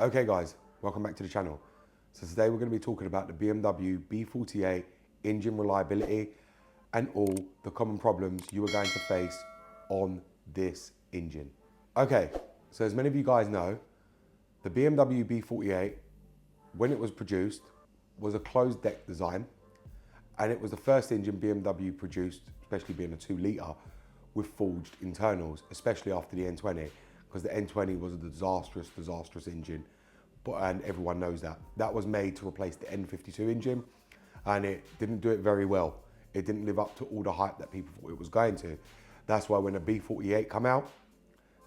Okay guys, welcome back to the channel. So today we're going to be talking about the BMW B48 engine reliability and all the common problems you are going to face on this engine. Okay, so as many of you guys know, the BMW B48, when it was produced, was a closed deck design, and it was the first engine BMW produced, especially being a 2-litre, with forged internals, especially after the N20, because the N20 was a disastrous engine, and everyone knows that. That was made to replace the N52 engine, and it didn't do it very well. It didn't live up to all the hype that people thought it was going to. That's why when the B48 came out,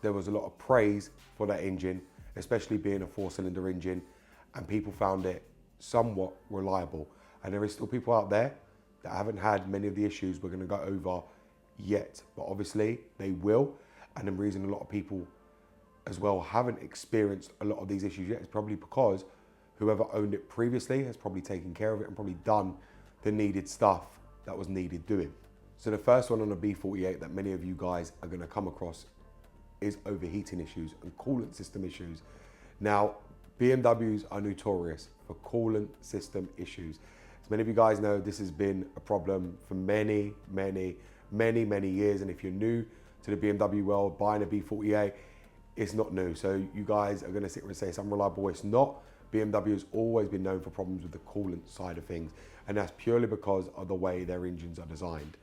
there was a lot of praise for that engine, especially being a 4-cylinder engine, and people found it somewhat reliable. And there is still people out there that haven't had many of the issues we're gonna go over yet, but obviously they will. And the reason a lot of people as well haven't experienced a lot of these issues yet is probably because whoever owned it previously has probably taken care of it and probably done the needed stuff that was needed doing. So the first one on the B48 that many of you guys are gonna come across is overheating issues and coolant system issues. Now, BMWs are notorious for coolant system issues. As many of you guys know, this has been a problem for many years. And if you're new to the BMW world, buying a B48, it's not new. So you guys are gonna sit here and say it's unreliable. It's not. BMW has always been known for problems with the coolant side of things. And that's purely because of the way their engines are designed.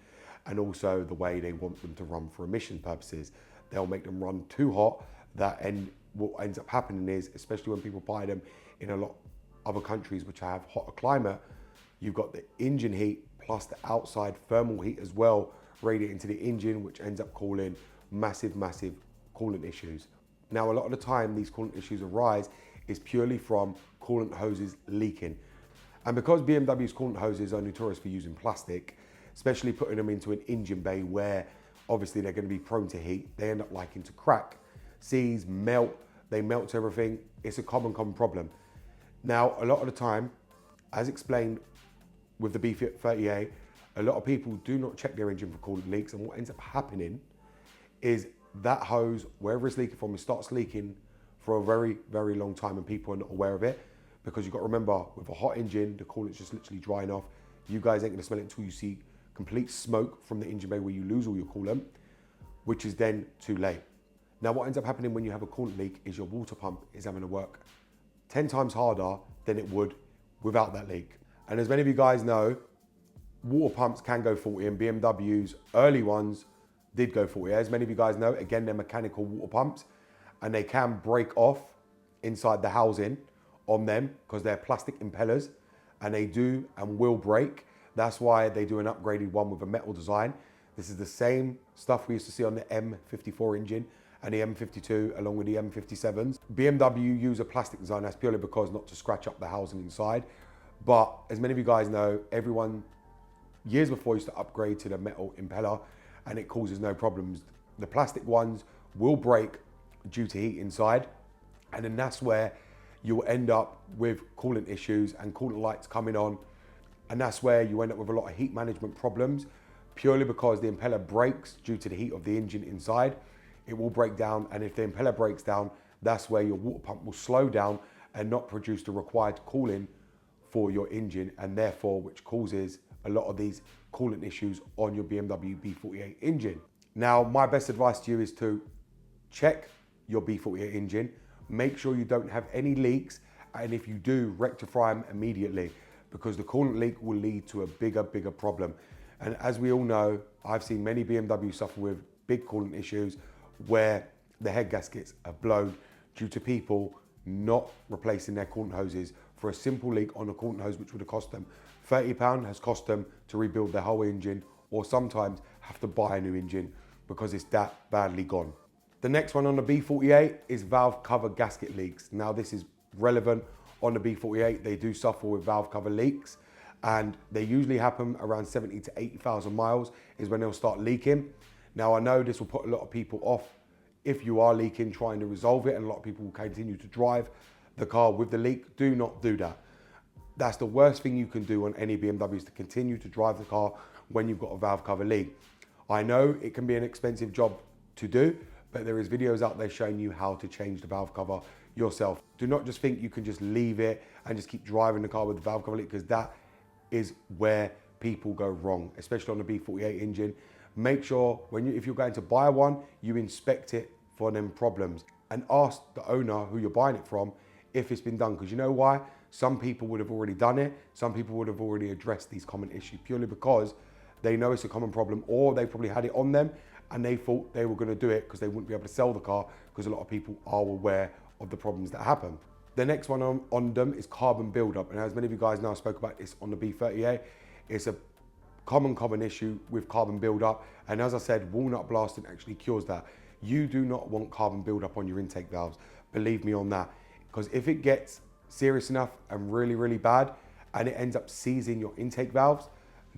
And also the way they want them to run for emission purposes. They'll make them run too hot. What ends up happening is, especially when people buy them in a lot of other countries which have hotter climate, you've got the engine heat plus the outside thermal heat as well radiating into the engine, which ends up causing massive coolant issues. Now, a lot of the time these coolant issues arise is purely from coolant hoses leaking. And because BMW's coolant hoses are notorious for using plastic, especially putting them into an engine bay where obviously they're going to be prone to heat, they end up liking to crack, seize, melt, they melt to everything. It's a common problem. Now, a lot of the time, as explained with the B38, a lot of people do not check their engine for coolant leaks, and what ends up happening is that hose, wherever it's leaking from, it starts leaking for a very long time, and people are not aware of it, because you've got to remember, with a hot engine, the coolant's just literally drying off. You guys ain't gonna smell it until you see complete smoke from the engine bay where you lose all your coolant, which is then too late. Now, what ends up happening when you have a coolant leak is your water pump is having to work 10 times harder than it would without that leak. And as many of you guys know, water pumps can go faulty, and BMW's early ones did go faulty. As many of you guys know, again, they're mechanical water pumps, and they can break off inside the housing on them because they're plastic impellers, and they do and will break. That's why they do an upgraded one with a metal design. This is the same stuff we used to see on the M54 engine and the M52 along with the M57s. BMW use a plastic design. That's purely because not to scratch up the housing inside. But as many of you guys know, everyone years before used to upgrade to the metal impeller, and it causes no problems. The plastic ones will break due to heat inside, and then that's where you'll end up with coolant issues and coolant lights coming on, and that's where you end up with a lot of heat management problems, purely because the impeller breaks due to the heat of the engine inside. It will break down, and if the impeller breaks down, that's where your water pump will slow down and not produce the required cooling for your engine, and therefore which causes a lot of these coolant issues on your BMW B48 engine. Now, my best advice to you is to check your B48 engine, make sure you don't have any leaks, and if you do, rectify them immediately, because the coolant leak will lead to a bigger problem. And as we all know, I've seen many BMWs suffer with big coolant issues where the head gaskets are blown due to people not replacing their coolant hoses for a simple leak on a coolant hose, which would have cost them £30, has cost them to rebuild their whole engine, or sometimes have to buy a new engine because it's that badly gone. The next one on the B48 is valve cover gasket leaks. Now, this is relevant on the B48. They do suffer with valve cover leaks, and they usually happen around 70 to 80,000 miles is when they'll start leaking. Now, I know this will put a lot of people off if you are leaking, trying to resolve it, and a lot of people will continue to drive the car with the leak. Do not do that. That's the worst thing you can do on any BMW, is to continue to drive the car when you've got a valve cover leak. I know it can be an expensive job to do, but there is videos out there showing you how to change the valve cover yourself. Do not just think you can just leave it and just keep driving the car with the valve cover leak, because that is where people go wrong, especially on the B48 engine. Make sure if you're going to buy one, you inspect it for them problems and ask the owner who you're buying it from if it's been done. Because you know why? Some people would have already done it. Some people would have already addressed these common issues purely because they know it's a common problem, or they probably had it on them and they thought they were going to do it because they wouldn't be able to sell the car, because a lot of people are aware of the problems that happen. The next one on them is carbon buildup. And as many of you guys now spoke about this on the B38, it's a common issue with carbon buildup. And as I said, walnut blasting actually cures that. You do not want carbon buildup on your intake valves. Believe me on that. Because if it gets serious enough and really, really bad, and it ends up seizing your intake valves,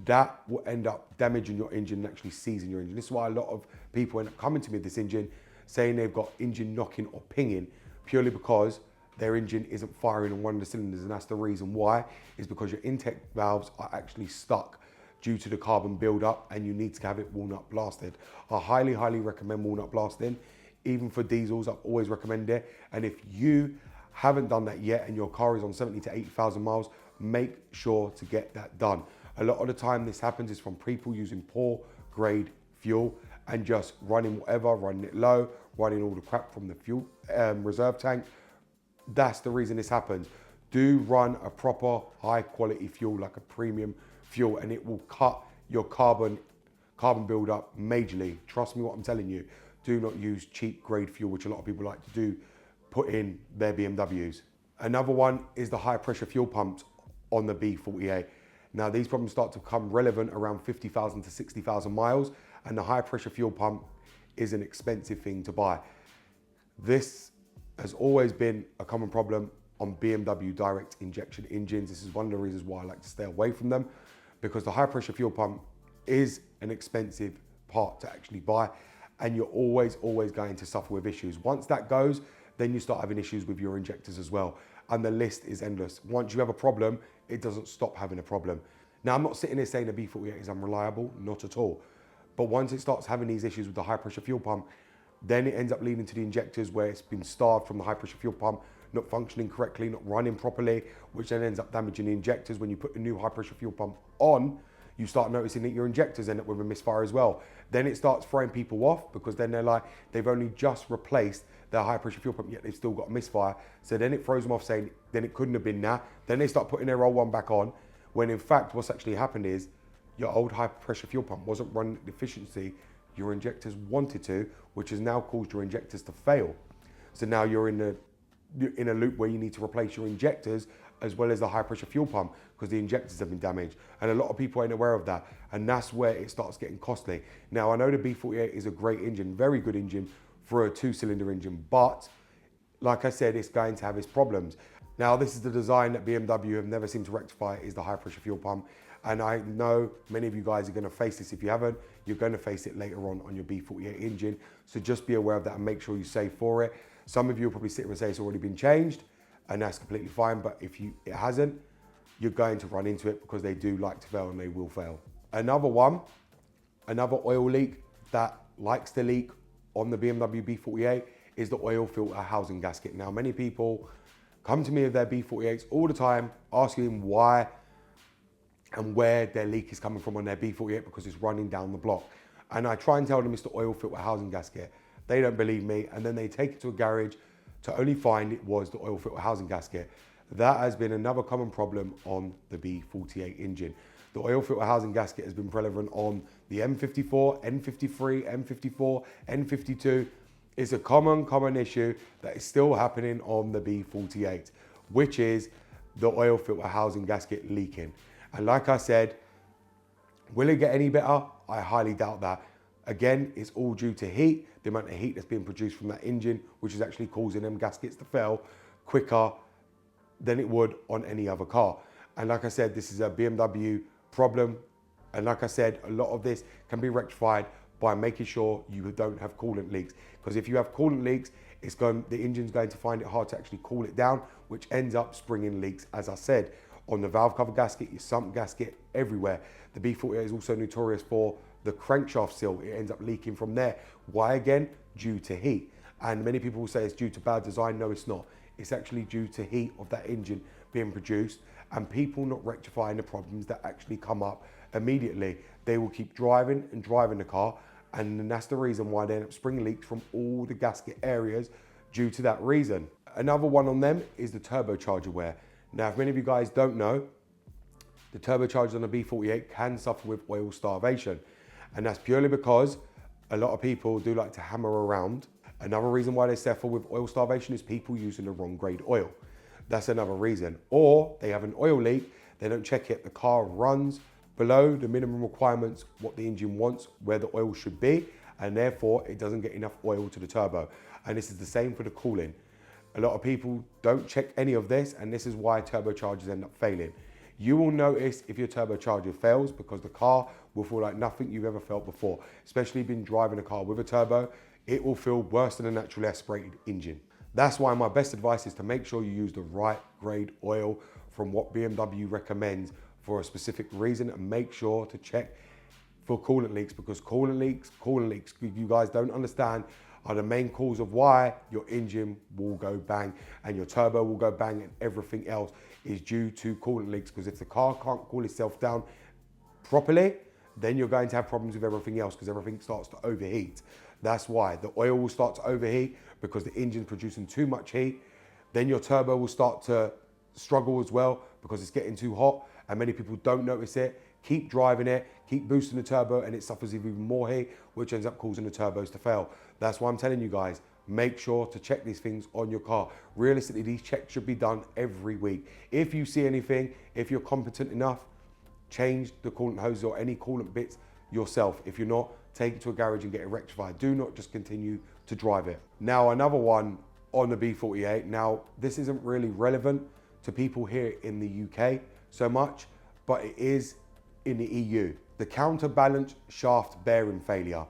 that will end up damaging your engine and actually seizing your engine. This is why a lot of people end up coming to me with this engine saying they've got engine knocking or pinging, purely because their engine isn't firing on one of the cylinders. And that's the reason why, is because your intake valves are actually stuck due to the carbon buildup, and you need to have it walnut blasted. I highly, highly recommend walnut blasting. Even for diesels, I've always recommended it. And if you haven't done that yet and your car is on 70 to 80,000 miles, make sure to get that done. A lot of the time this happens is from people using poor grade fuel and just running whatever, running it low, running all the crap from the fuel reserve tank. That's the reason this happens. Do run a proper high quality fuel, like a premium fuel, and it will cut your carbon buildup majorly. Trust me what I'm telling you. Do not use cheap grade fuel, which a lot of people like to do, put in their BMWs. Another one is the high pressure fuel pumps on the B48. Now these problems start to become relevant around 50,000 to 60,000 miles, and the high pressure fuel pump is an expensive thing to buy. This has always been a common problem on BMW direct injection engines. This is one of the reasons why I like to stay away from them, because the high pressure fuel pump is an expensive part to actually buy, and you're always going to suffer with issues. Once that goes, then you start having issues with your injectors as well. And the list is endless. Once you have a problem, it doesn't stop having a problem. Now, I'm not sitting here saying the B48 is unreliable, not at all. But once it starts having these issues with the high pressure fuel pump, then it ends up leading to the injectors where it's been starved from the high pressure fuel pump, not functioning correctly, not running properly, which then ends up damaging the injectors. When you put the new high pressure fuel pump on, you start noticing that your injectors end up with a misfire as well. Then it starts throwing people off, because then they're like, they've only just replaced their high pressure fuel pump, yet they've still got a misfire. So then it throws them off, saying, then it couldn't have been that. Then they start putting their old one back on, when in fact, what's actually happened is your old high pressure fuel pump wasn't running at the efficiency your injectors wanted to, which has now caused your injectors to fail. So now you're in a loop where you need to replace your injectors as well as the high pressure fuel pump, because the injectors have been damaged. And a lot of people ain't aware of that. And that's where it starts getting costly. Now, I know the B48 is a great engine, very good engine for a 2-cylinder engine, but like I said, it's going to have its problems. Now, this is the design that BMW have never seemed to rectify, is the high pressure fuel pump. And I know many of you guys are going to face this. If you haven't, you're going to face it later on your B48 engine. So just be aware of that and make sure you save for it. Some of you will probably sit here and say it's already been changed, and that's completely fine. But if it hasn't, you're going to run into it, because they do like to fail and they will fail. Another oil leak that likes to leak on the BMW B48 is the oil filter housing gasket. Now, many people come to me with their B48s all the time, asking why and where their leak is coming from on their B48, because it's running down the block. And I try and tell them it's the oil filter housing gasket. They don't believe me, and then they take it to a garage to only find it was the oil filter housing gasket. That has been another common problem on the B48 engine. The oil filter housing gasket has been prevalent on the M54, N53, M54, N52. It's a common issue that is still happening on the B48, which is the oil filter housing gasket leaking. And like I said, will it get any better? I highly doubt that. Again, it's all due to heat, the amount of heat that's being produced from that engine, which is actually causing them gaskets to fail quicker than it would on any other car. And like I said, this is a BMW problem. And like I said, a lot of this can be rectified by making sure you don't have coolant leaks. Because if you have coolant leaks, the engine's going to find it hard to actually cool it down, which ends up springing leaks, as I said, on the valve cover gasket, your sump gasket, everywhere. The B48 is also notorious for the crankshaft seal. It ends up leaking from there. Why again? Due to heat. And many people will say it's due to bad design. No, it's not. it's actually due to heat of that engine being produced and people not rectifying the problems that actually come up immediately. They will keep driving and driving the car, and then that's the reason why they end up spring leaks from all the gasket areas due to that reason. Another one on them is the turbocharger wear. Now, if many of you guys don't know, the turbochargers on the B48 can suffer with oil starvation. And that's purely because a lot of people do like to hammer around. Another reason why they suffer with oil starvation is people using the wrong grade oil. That's another reason. Or they have an oil leak, they don't check it, the car runs below the minimum requirements, what the engine wants, where the oil should be, and therefore it doesn't get enough oil to the turbo. And this is the same for the cooling. A lot of people don't check any of this, and this is why turbochargers end up failing. You will notice if your turbocharger fails because the car will feel like nothing you've ever felt before. Especially if you've been driving a car with a turbo, it will feel worse than a naturally aspirated engine. That's why my best advice is to make sure you use the right grade oil from what BMW recommends for a specific reason, and make sure to check for coolant leaks, because coolant leaks, you guys don't understand, are the main cause of why your engine will go bang and your turbo will go bang, and everything else is due to coolant leaks. Because if the car can't cool itself down properly, then you're going to have problems with everything else, because everything starts to overheat. That's why the oil will start to overheat because the engine's producing too much heat. Then your turbo will start to struggle as well because it's getting too hot, and many people don't notice it. Keep driving it, keep boosting the turbo, and it suffers even more heat, which ends up causing the turbos to fail. That's why I'm telling you guys, make sure to check these things on your car. Realistically, these checks should be done every week. If you see anything, if you're competent enough, change the coolant hoses or any coolant bits yourself. If you're not, take it to a garage and get it rectified. Do not just continue to drive it. Now, another one on the B48. Now, this isn't really relevant to people here in the UK so much, but it is in the EU. The counterbalance shaft bearing failure.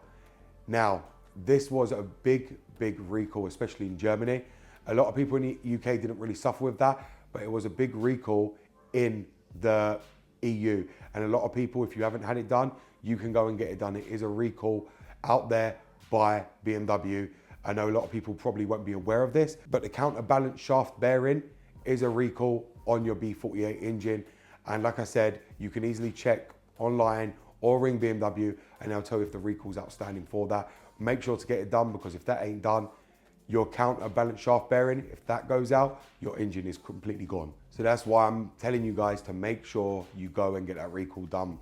Now, this was a big recall, especially in Germany. A lot of people in the UK didn't really suffer with that, but it was a big recall in the EU. And a lot of people, if you haven't had it done, you can go and get it done. It is a recall out there by BMW. I know a lot of people probably won't be aware of this, but the counterbalance shaft bearing is a recall on your B48 engine. And like I said, you can easily check online or ring BMW and they'll tell you if the recall's outstanding for that. Make sure to get it done, because if that ain't done, your counterbalance shaft bearing, if that goes out, your engine is completely gone. So that's why I'm telling you guys to make sure you go and get that recall done.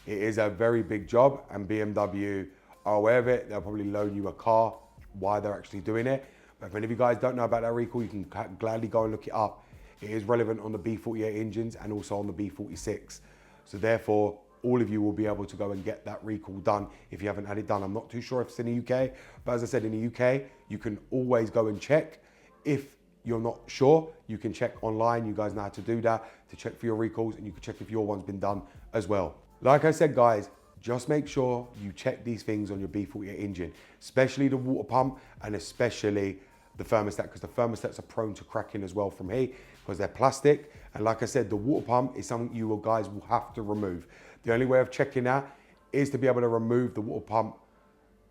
It is a very big job, and BMW are aware of it. They'll probably loan you a car while they're actually doing it. But if any of you guys don't know about that recall, you can gladly go and look it up. It is relevant on the B48 engines and also on the B46. So therefore, all of you will be able to go and get that recall done if you haven't had it done. I'm not too sure if it's in the UK, but as I said, in the UK, you can always go and check. If you're not sure, you can check online. You guys know how to do that, to check for your recalls, and you can check if your one's been done as well. Like I said, guys, just make sure you check these things on your B48 engine, especially the water pump and especially the thermostat, because the thermostats are prone to cracking as well from heat because they're plastic. And like I said, the water pump is something you guys will have to remove. The only way of checking that is to be able to remove the water pump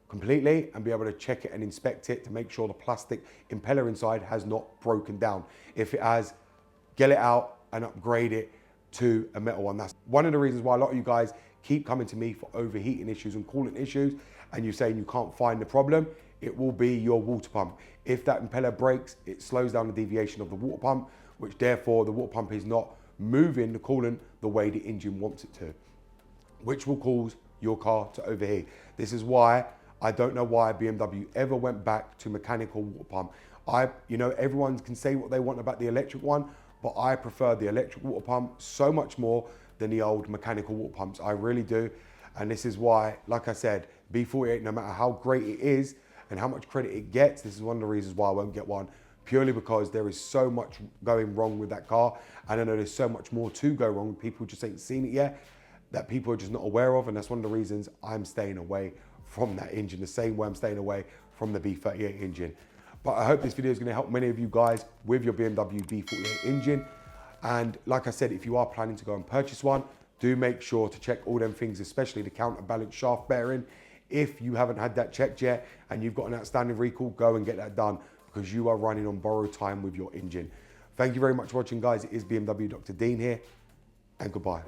completely and be able to check it and inspect it to make sure the plastic impeller inside has not broken down. If it has, get it out and upgrade it to a metal one. That's one of the reasons why a lot of you guys keep coming to me for overheating issues and coolant issues, and you're saying you can't find the problem. It will be your water pump. If that impeller breaks, it slows down the deviation of the water pump, which therefore the water pump is not moving the coolant the way the engine wants it to, which will cause your car to overheat. This is why I don't know why BMW ever went back to mechanical water pump. Everyone can say what they want about the electric one, but I prefer the electric water pump so much more than the old mechanical water pumps. I really do. And this is why, like I said, B48, no matter how great it is and how much credit it gets, this is one of the reasons why I won't get one, purely because there is so much going wrong with that car. And I know there's so much more to go wrong. People just ain't seen it yet, that people are just not aware of. And that's one of the reasons I'm staying away from that engine, the same way I'm staying away from the B38 engine. But I hope this video is going to help many of you guys with your BMW B48 engine. And like I said, if you are planning to go and purchase one, do make sure to check all them things, especially the counterbalance shaft bearing. If you haven't had that checked yet and you've got an outstanding recall, go and get that done, because you are running on borrowed time with your engine. Thank you very much for watching, guys. It is BMW Dr. Dean here, and goodbye.